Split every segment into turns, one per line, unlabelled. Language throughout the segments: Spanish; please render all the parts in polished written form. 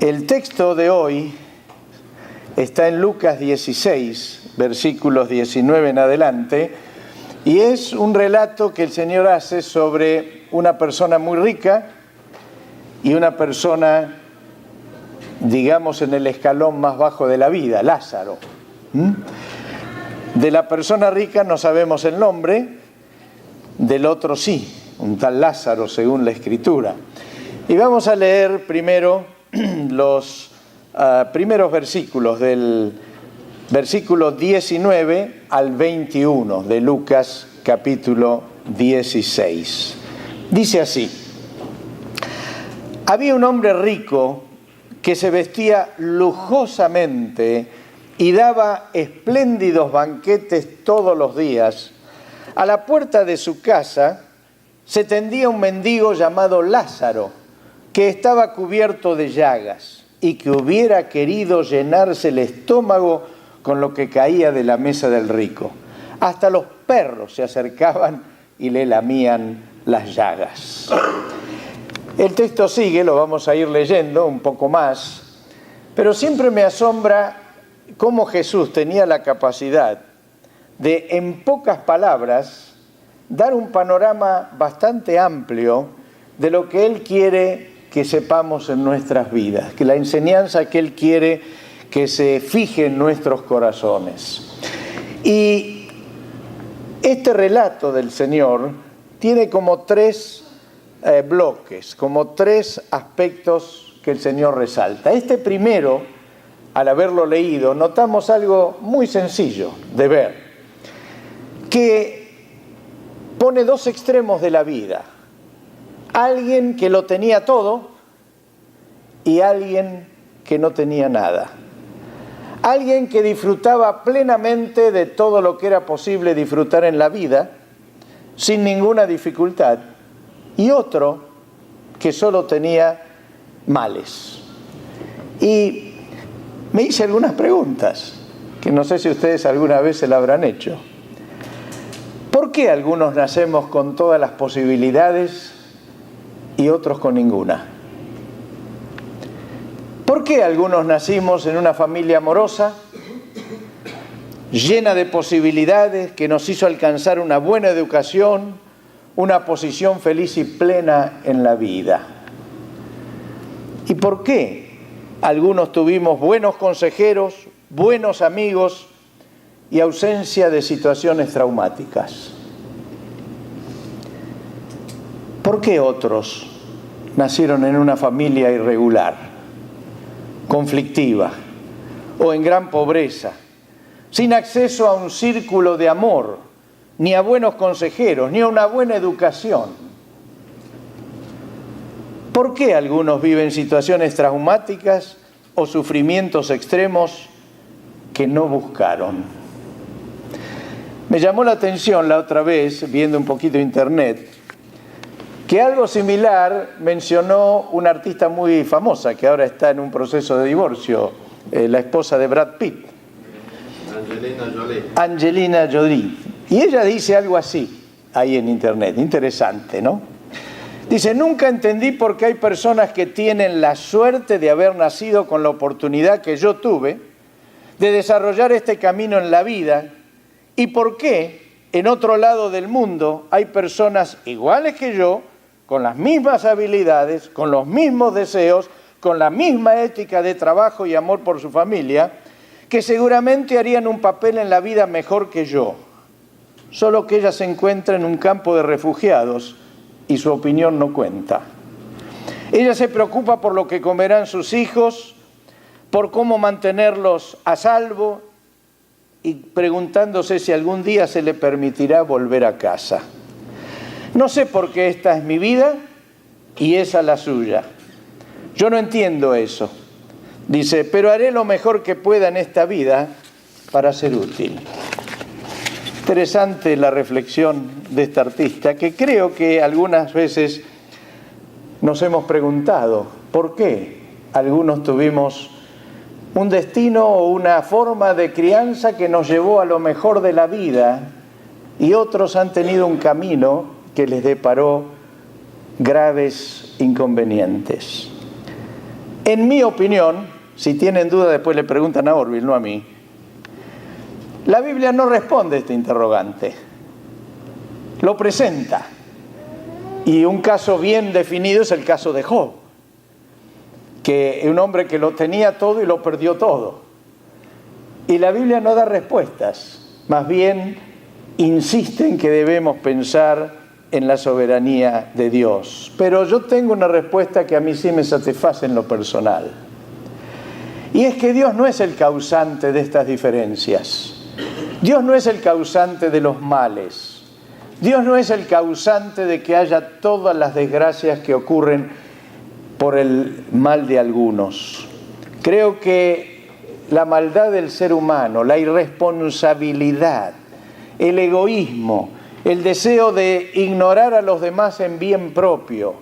El texto de hoy está en Lucas 16, versículos 19 en adelante, y es un relato que el Señor hace sobre una persona muy rica y una persona, digamos, en el escalón más bajo de la vida, Lázaro. De la persona rica no sabemos el nombre, del otro sí, un tal Lázaro según la Escritura. Y vamos a leer primero los primeros versículos del versículo 19 al 21 de Lucas capítulo 16. Dice así: había un hombre rico que se vestía lujosamente y daba espléndidos banquetes todos los días. A la puerta de su casa se tendía un mendigo llamado Lázaro, que estaba cubierto de llagas y que hubiera querido llenarse el estómago con lo que caía de la mesa del rico. Hasta los perros se acercaban y le lamían las llagas. El texto sigue, lo vamos a ir leyendo un poco más, pero siempre me asombra cómo Jesús tenía la capacidad de, en pocas palabras, dar un panorama bastante amplio de lo que Él quiere que sepamos en nuestras vidas, que la enseñanza que Él quiere que se fije en nuestros corazones. Y este relato del Señor tiene como tres bloques, como tres aspectos que el Señor resalta. Este primero, al haberlo leído, notamos algo muy sencillo de ver, que pone dos extremos de la vida. Alguien que lo tenía todo y alguien que no tenía nada. Alguien que disfrutaba plenamente de todo lo que era posible disfrutar en la vida, sin ninguna dificultad, y otro que solo tenía males. Y me hice algunas preguntas, que no sé si ustedes alguna vez se la habrán hecho. ¿Por qué algunos nacemos con todas las posibilidades y otros con ninguna? ¿Por qué algunos nacimos en una familia amorosa, llena de posibilidades, que nos hizo alcanzar una buena educación, una posición feliz y plena en la vida? ¿Y por qué algunos tuvimos buenos consejeros, buenos amigos y ausencia de situaciones traumáticas? ¿Por qué otros nacieron en una familia irregular, conflictiva o en gran pobreza, sin acceso a un círculo de amor, ni a buenos consejeros, ni a una buena educación? ¿Por qué algunos viven situaciones traumáticas o sufrimientos extremos que no buscaron? Me llamó la atención la otra vez, viendo un poquito internet, que algo similar mencionó una artista muy famosa que ahora está en un proceso de divorcio, la esposa de Brad Pitt, Angelina Jolie. Y ella dice algo así ahí en internet, interesante, ¿no? Dice: nunca entendí por qué hay personas que tienen la suerte de haber nacido con la oportunidad que yo tuve de desarrollar este camino en la vida, y por qué en otro lado del mundo hay personas iguales que yo, con las mismas habilidades, con los mismos deseos, con la misma ética de trabajo y amor por su familia, que seguramente harían un papel en la vida mejor que yo, solo que ella se encuentra en un campo de refugiados y su opinión no cuenta. Ella se preocupa por lo que comerán sus hijos, por cómo mantenerlos a salvo y preguntándose si algún día se le permitirá volver a casa. No sé por qué esta es mi vida y esa la suya. Yo no entiendo eso. Dice, pero haré lo mejor que pueda en esta vida para ser útil. Interesante la reflexión de esta artista, que creo que algunas veces nos hemos preguntado por qué algunos tuvimos un destino o una forma de crianza que nos llevó a lo mejor de la vida y otros han tenido un camino que les deparó graves inconvenientes. En mi opinión, si tienen duda después le preguntan a Orville, no a mí, la Biblia no responde a este interrogante, lo presenta. Y un caso bien definido es el caso de Job, que es un hombre que lo tenía todo y lo perdió todo. Y la Biblia no da respuestas, más bien insiste en que debemos pensar en la soberanía de Dios. Pero yo tengo una respuesta que a mí sí me satisface en lo personal. Y es que Dios no es el causante de estas diferencias. Dios no es el causante de los males. Dios no es el causante de que haya todas las desgracias que ocurren por el mal de algunos. Creo que la maldad del ser humano, la irresponsabilidad, el egoísmo, el deseo de ignorar a los demás en bien propio,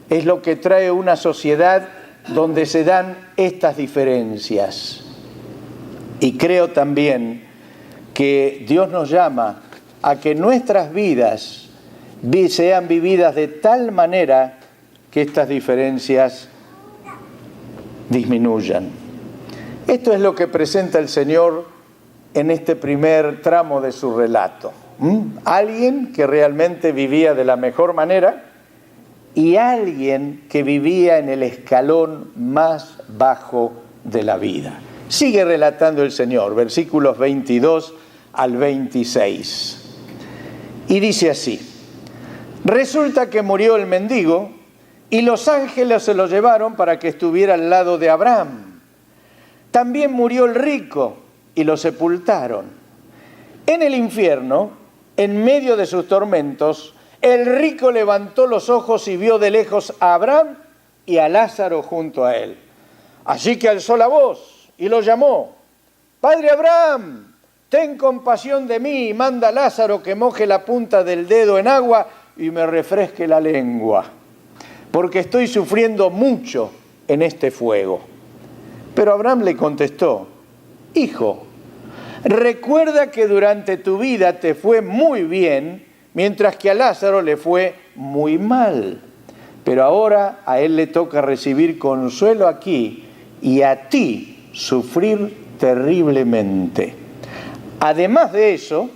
es lo que trae una sociedad donde se dan estas diferencias. Y creo también que Dios nos llama a que nuestras vidas sean vividas de tal manera que estas diferencias disminuyan. Esto es lo que presenta el Señor en este primer tramo de su relato. Alguien que realmente vivía de la mejor manera y alguien que vivía en el escalón más bajo de la vida. Sigue relatando el Señor, versículos 22 al 26. Y dice así: resulta que murió el mendigo y los ángeles se lo llevaron para que estuviera al lado de Abraham. También murió el rico y lo sepultaron. En el infierno, en medio de sus tormentos, el rico levantó los ojos y vio de lejos a Abraham y a Lázaro junto a él. Así que alzó la voz y lo llamó: Padre Abraham, ten compasión de mí y manda a Lázaro que moje la punta del dedo en agua y me refresque la lengua, porque estoy sufriendo mucho en este fuego. Pero Abraham le contestó: Hijo, recuerda que durante tu vida te fue muy bien, mientras que a Lázaro le fue muy mal. Pero ahora a él le toca recibir consuelo aquí y a ti sufrir terriblemente. Además de eso,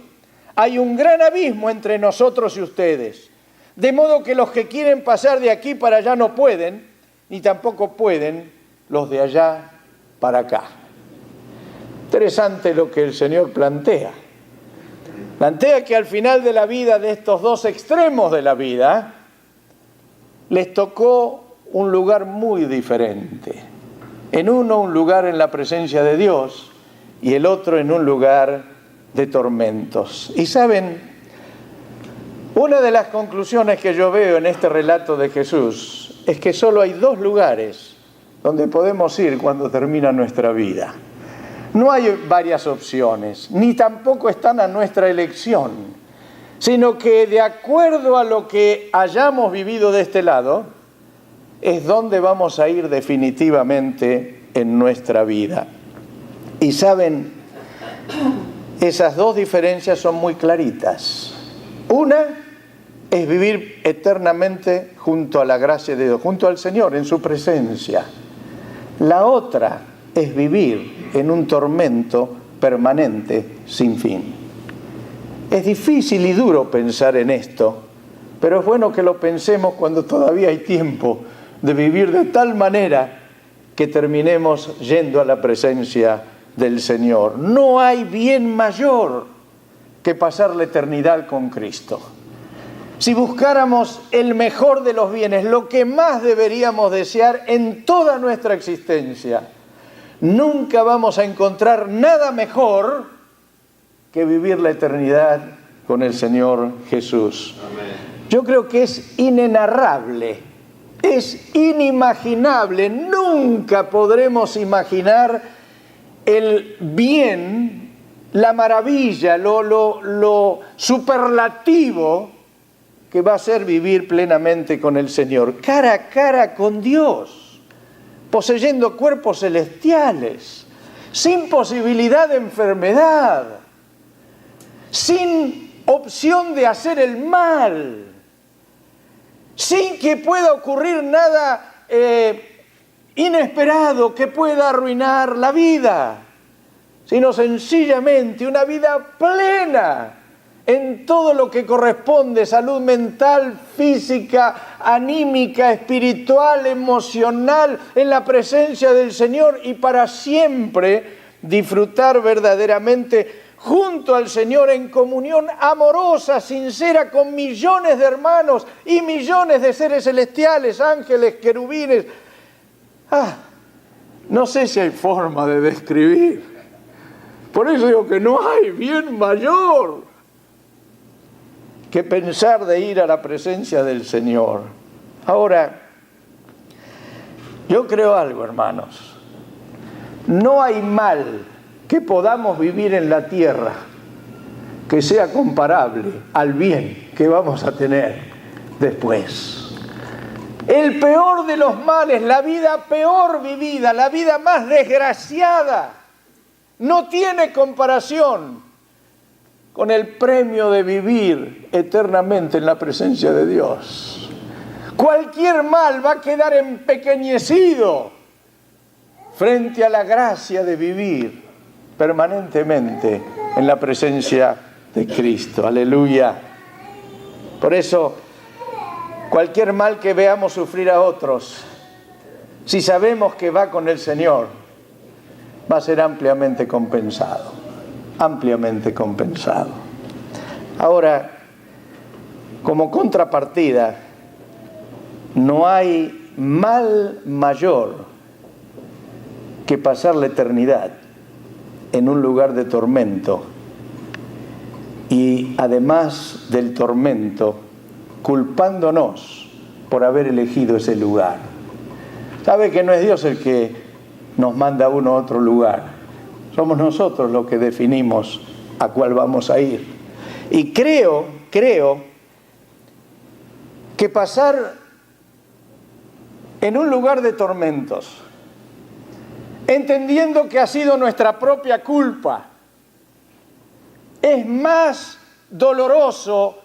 hay un gran abismo entre nosotros y ustedes, de modo que los que quieren pasar de aquí para allá no pueden, ni tampoco pueden los de allá para acá. Interesante lo que el Señor plantea. Plantea que al final de la vida, de estos dos extremos de la vida, les tocó un lugar muy diferente. En uno, un lugar en la presencia de Dios, y el otro en un lugar de tormentos. Y saben, una de las conclusiones que yo veo en este relato de Jesús es que solo hay dos lugares donde podemos ir cuando termina nuestra vida. No hay varias opciones, ni tampoco están a nuestra elección, sino que de acuerdo a lo que hayamos vivido de este lado, es donde vamos a ir definitivamente en nuestra vida. Y saben, esas dos diferencias son muy claritas. Una es vivir eternamente junto a la gracia de Dios, junto al Señor, en su presencia. La otra es vivir en un tormento permanente sin fin. Es difícil y duro pensar en esto, pero es bueno que lo pensemos cuando todavía hay tiempo de vivir de tal manera que terminemos yendo a la presencia del Señor. No hay bien mayor que pasar la eternidad con Cristo. Si buscáramos el mejor de los bienes, lo que más deberíamos desear en toda nuestra existencia, nunca vamos a encontrar nada mejor que vivir la eternidad con el Señor Jesús. Amén. Yo creo que es inenarrable, es inimaginable. Nunca podremos imaginar el bien, la maravilla, lo superlativo que va a ser vivir plenamente con el Señor, cara a cara con Dios, poseyendo cuerpos celestiales, sin posibilidad de enfermedad, sin opción de hacer el mal, sin que pueda ocurrir nada inesperado que pueda arruinar la vida, sino sencillamente una vida plena en todo lo que corresponde: salud mental, física, anímica, espiritual, emocional, en la presencia del Señor, y para siempre disfrutar verdaderamente junto al Señor en comunión amorosa, sincera, con millones de hermanos y millones de seres celestiales, ángeles, querubines. No sé si hay forma de describir. Por eso digo que no hay bien mayor que pensar de ir a la presencia del Señor. Ahora, yo creo algo, hermanos. No hay mal que podamos vivir en la tierra que sea comparable al bien que vamos a tener después. El peor de los males, la vida peor vivida, la vida más desgraciada, no tiene comparación con el premio de vivir eternamente en la presencia de Dios. Cualquier mal va a quedar empequeñecido frente a la gracia de vivir permanentemente en la presencia de Cristo. Aleluya. Por eso, cualquier mal que veamos sufrir a otros, si sabemos que va con el Señor, va a ser ampliamente compensado. Ampliamente compensado. Ahora, como contrapartida, no hay mal mayor que pasar la eternidad en un lugar de tormento, y además del tormento, culpándonos por haber elegido ese lugar. Sabe que no es Dios el que nos manda a uno a otro lugar. Somos nosotros los que definimos a cuál vamos a ir. Y creo que pasar en un lugar de tormentos, entendiendo que ha sido nuestra propia culpa, es más doloroso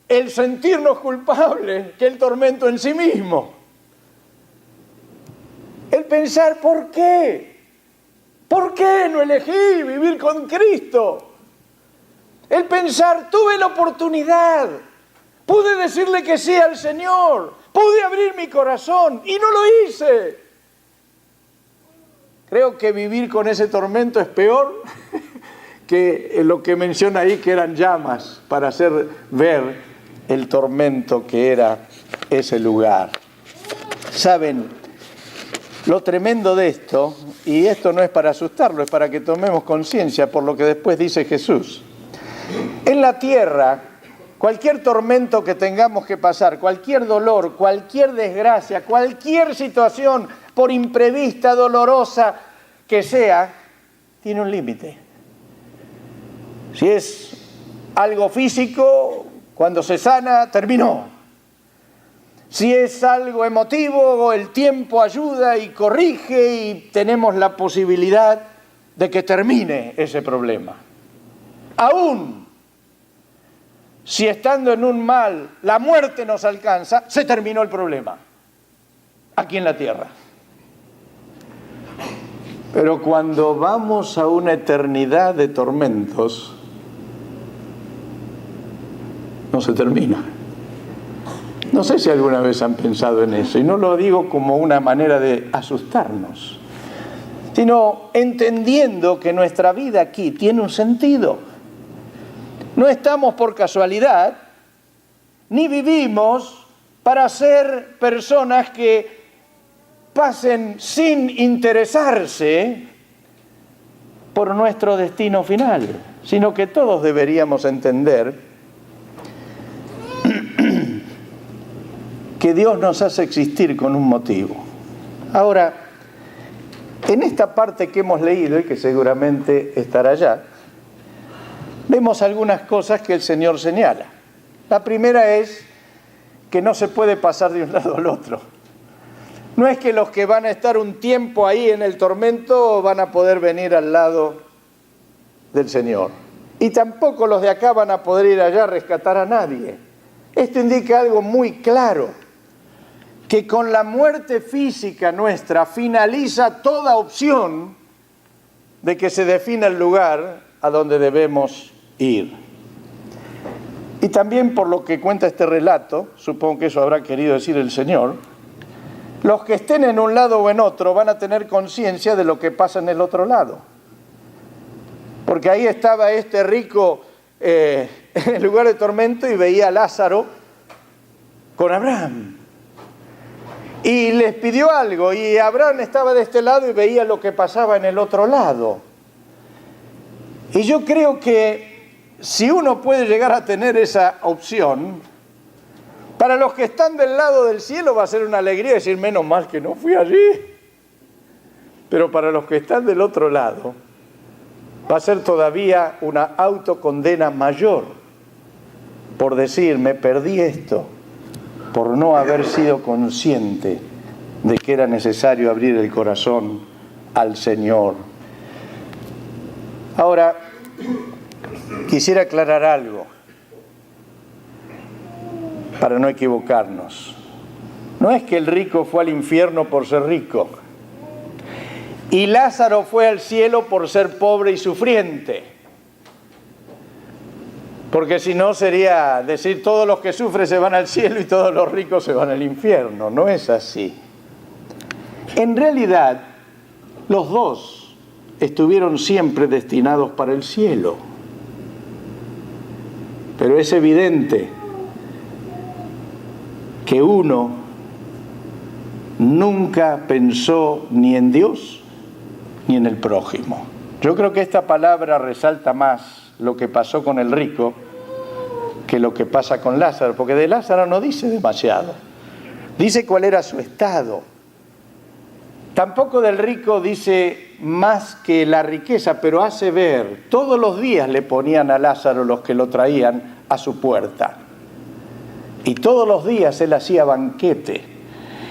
el sentirnos culpables que el tormento en sí mismo. El pensar, ¿por qué? ¿Por qué no elegí vivir con Cristo? El pensar, tuve la oportunidad, pude decirle que sí al Señor, pude abrir mi corazón y no lo hice. Creo que vivir con ese tormento es peor que lo que menciona ahí, que eran llamas, para hacer ver el tormento que era ese lugar. ¿Saben? Lo tremendo de esto, y esto no es para asustarlo, es para que tomemos conciencia por lo que después dice Jesús. En la tierra, cualquier tormento que tengamos que pasar, cualquier dolor, cualquier desgracia, cualquier situación, por imprevista, dolorosa que sea, tiene un límite. Si es algo físico, cuando se sana, terminó. Si es algo emotivo, el tiempo ayuda y corrige y tenemos la posibilidad de que termine ese problema. Aún si estando en un mal la muerte nos alcanza, se terminó el problema aquí en la tierra. Pero cuando vamos a una eternidad de tormentos, no se termina. No sé si alguna vez han pensado en eso, y no lo digo como una manera de asustarnos, sino entendiendo que nuestra vida aquí tiene un sentido. No estamos por casualidad, ni vivimos para ser personas que pasen sin interesarse por nuestro destino final, sino que todos deberíamos entender que Dios nos hace existir con un motivo. Ahora, en esta parte que hemos leído y que seguramente estará allá, vemos algunas cosas que el Señor señala. La primera es que no se puede pasar de un lado al otro. No es que los que van a estar un tiempo ahí en el tormento van a poder venir al lado del Señor. Y tampoco los de acá van a poder ir allá a rescatar a nadie. Esto indica algo muy claro, que con la muerte física nuestra finaliza toda opción de que se defina el lugar a donde debemos ir. Y también por lo que cuenta este relato, supongo que eso habrá querido decir el Señor, los que estén en un lado o en otro van a tener conciencia de lo que pasa en el otro lado. Porque ahí estaba este rico en el lugar de tormento y veía a Lázaro con Abraham. Y les pidió algo y Abraham estaba de este lado y veía lo que pasaba en el otro lado. Y yo creo que si uno puede llegar a tener esa opción, para los que están del lado del cielo va a ser una alegría decir, menos mal que no fui allí. Pero para los que están del otro lado, va a ser todavía una autocondena mayor por decir, me perdí esto, por no haber sido consciente de que era necesario abrir el corazón al Señor. Ahora, quisiera aclarar algo para no equivocarnos. No es que el rico fue al infierno por ser rico y Lázaro fue al cielo por ser pobre y sufriente. Porque si no sería decir todos los que sufren se van al cielo y todos los ricos se van al infierno. No es así. En realidad, los dos estuvieron siempre destinados para el cielo. Pero es evidente que uno nunca pensó ni en Dios ni en el prójimo. Yo creo que esta palabra resalta más lo que pasó con el rico que lo que pasa con Lázaro, porque de Lázaro no dice demasiado. Dice cuál era su estado. Tampoco del rico dice más que la riqueza, pero hace ver, todos los días le ponían a Lázaro los que lo traían a su puerta. Y todos los días él hacía banquete.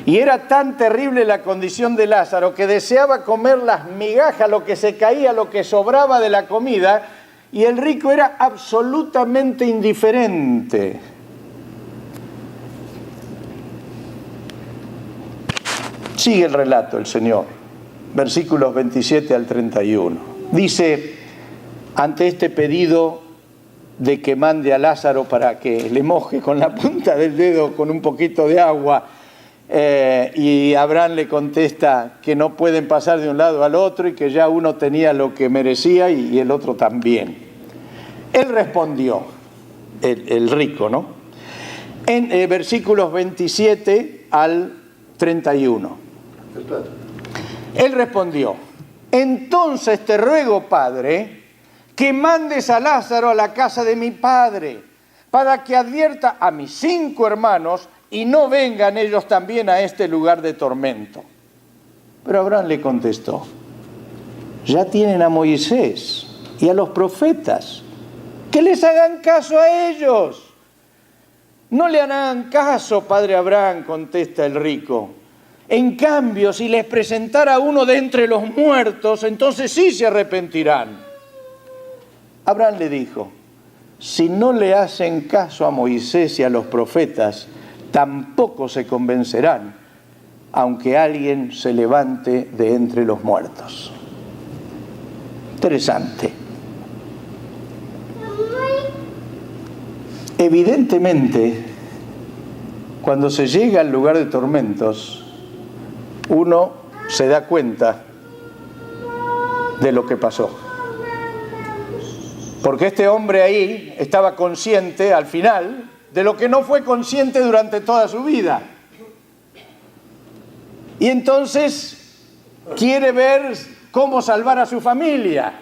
Y era tan terrible la condición de Lázaro que deseaba comer las migajas, lo que se caía, lo que sobraba de la comida, y el rico era absolutamente indiferente. Sigue el relato el Señor, versículos 27 al 31. Dice, ante este pedido de que mande a Lázaro para que le moje con la punta del dedo con un poquito de agua, y Abraham le contesta que no pueden pasar de un lado al otro y que ya uno tenía lo que merecía y el otro también. Él respondió, el rico, ¿no? En versículos 27 al 31. Él respondió, entonces te ruego, Padre, que mandes a Lázaro a la casa de mi padre, para que advierta a mis 5 hermanos y no vengan ellos también a este lugar de tormento. Pero Abraham le contestó, ya tienen a Moisés y a los profetas, que les hagan caso a ellos. No le harán caso, padre Abraham, contesta el rico. En cambio, si les presentara uno de entre los muertos, entonces sí se arrepentirán. Abraham le dijo, si no le hacen caso a Moisés y a los profetas, tampoco se convencerán, aunque alguien se levante de entre los muertos. Interesante. Evidentemente, cuando se llega al lugar de tormentos, uno se da cuenta de lo que pasó. Porque este hombre ahí estaba consciente al final de lo que no fue consciente durante toda su vida. Y entonces quiere ver cómo salvar a su familia.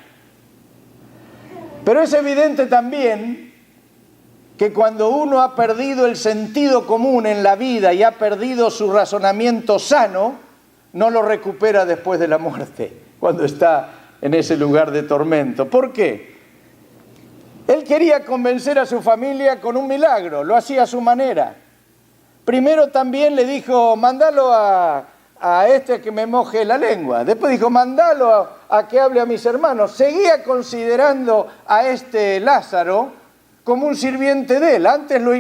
Pero es evidente también que cuando uno ha perdido el sentido común en la vida y ha perdido su razonamiento sano, no lo recupera después de la muerte, cuando está en ese lugar de tormento. ¿Por qué? Él quería convencer a su familia con un milagro, lo hacía a su manera. Primero también le dijo, mándalo a este que me moje la lengua. Después dijo, mándalo a que hable a mis hermanos. Seguía considerando a este Lázaro como un sirviente de él. Antes lo